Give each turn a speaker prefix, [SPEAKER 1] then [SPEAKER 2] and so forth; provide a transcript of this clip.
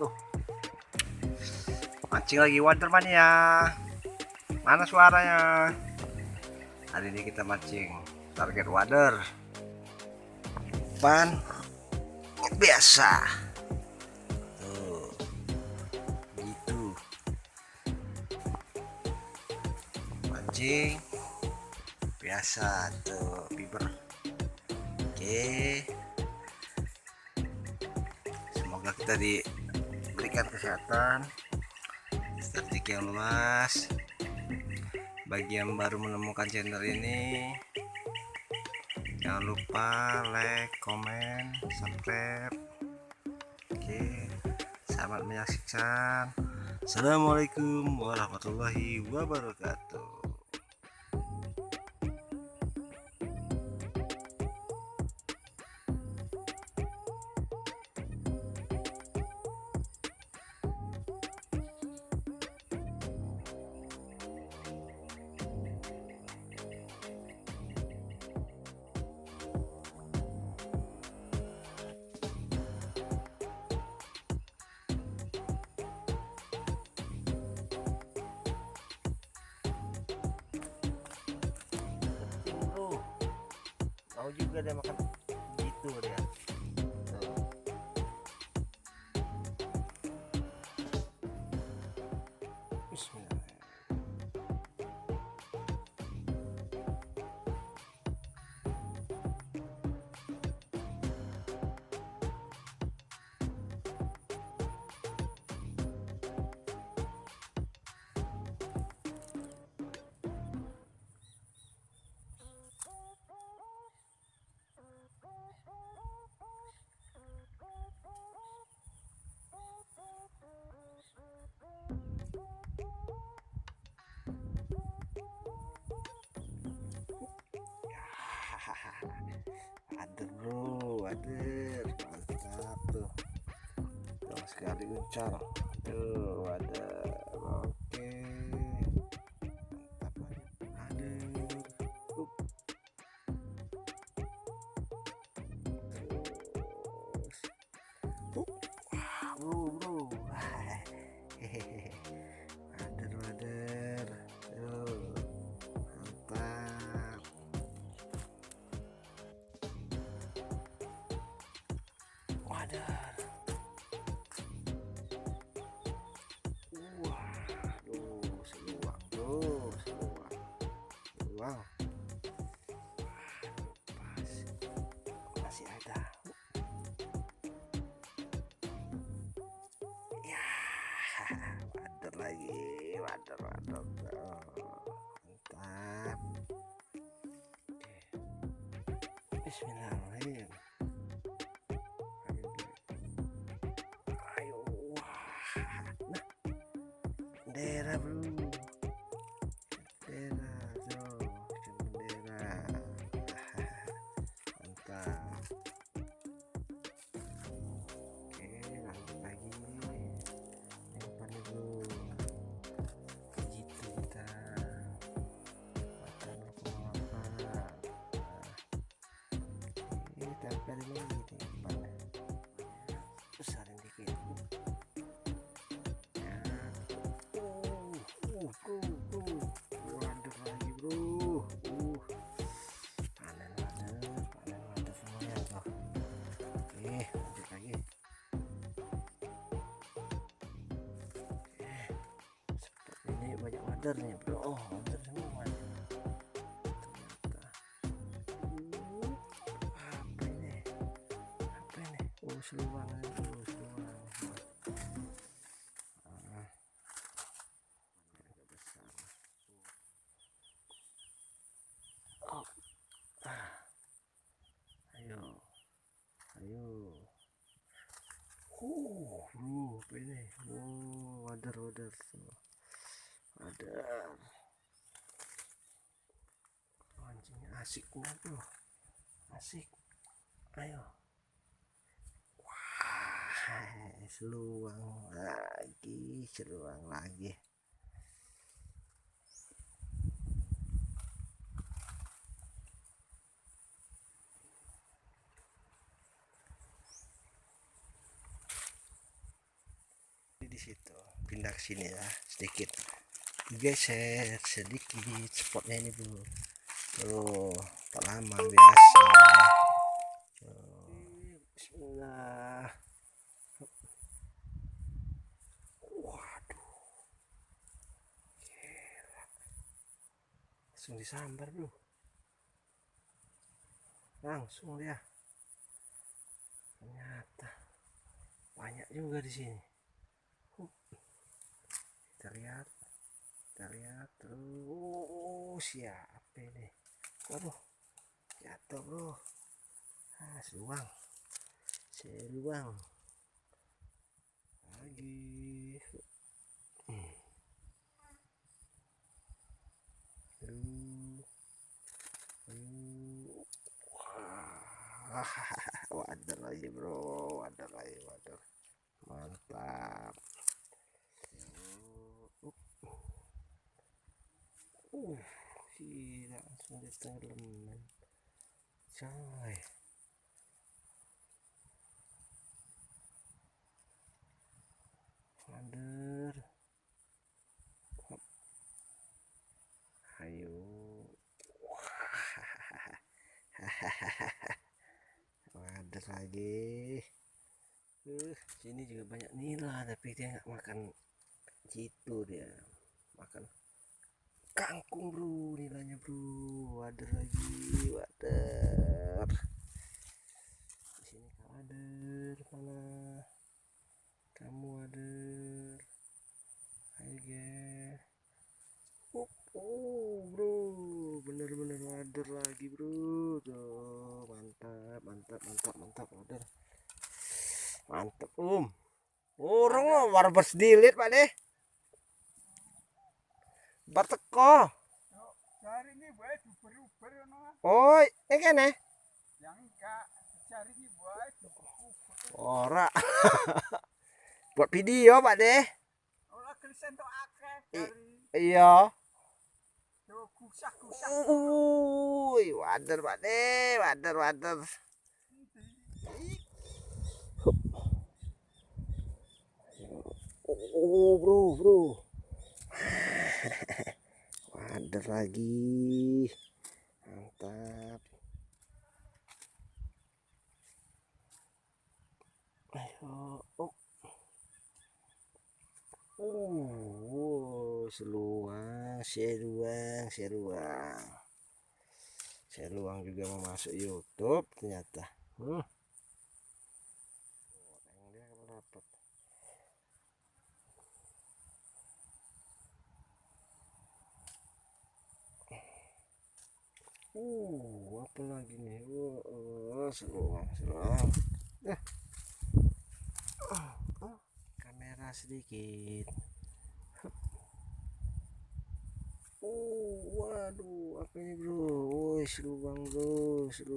[SPEAKER 1] wabarakatuh. Mancing lagi Watermania. Mana suaranya? Hari ini kita mancing target wader. Umpan biasa. Tuh. Gitu. Mancing biasa tuh, piber. Oke. Semoga kita diberikan kesehatan, rezeki yang luas. Bagi yang baru menemukan channel ini, jangan lupa like, komen, subscribe. Oke, selamat menyaksikan. Assalamualaikum warahmatullahi wabarakatuh. Tahu juga dia makan gitu dia. Bismillah. Ader bro, ader, mantap tuh, jauh sekali uncal tuh, ader, oke, mantap, ader, bro, hehehe, ader, tuh, mantap. Wadah. Waduh, seluang tuh, seluang. Masih ada. Ya, wadah lagi, wadah. Mantap. Bismillahirrahmanirrahim. Bendera bro, bendera tuh, bendera, mantap. Oke, lanjut lagi, umpan bro, gitu kita, makan apa? Ini tempel ini umpannya, besarin dikit. Waduh lagi bro, panen waduh semuanya tuh. Oke, lanjut lagi. Oke, seperti ini banyak wader nih bro. Oh, wader semua ternyata. Apa ini? Oh, seluang itu, seluang. Ayo. Bro, apa ini? Wader tuh. Wader. Mancingnya asik nggak tuh? Asik. Ayo. Wah, seluang lagi. situ, pindah ke sini ya sedikit, geser sedikit spotnya ini bro. Tuh tanaman biasa. Bismillah. Waduh, gila. Langsung disambar bro, langsung dia. Ternyata banyak juga di sini. Kita lihat terus. Siapa ini? Waduh, jatuh bro. Seluang lagi. Wadah lagi bro, wadah. Mantap. Gila, langsung ditenggelam coy. Wader. Ayo. Wader lagi. Sini juga banyak nila, tapi dia nggak makan gitu, dia makan kangkung bro, nilainya bro. Wader lagi, wader. Di sini wader, mana kamu wader? Ayo guys. Bro, bener-bener wader lagi bro. Tuh, mantap wader. Mantap orang war bersedilit pak deh. Berteko. Oh, ini kan ya? Ora. Buat video pak deh. Iya. Wader pak deh, wader. Bro. Wader lagi. Mantap. Ayo. Seruang juga mau masuk YouTube ternyata. Dia dapat. Apa lagi nih? Seruang. Kamera sedikit. Waduh, apa ini bro? Seruang bro. Apa?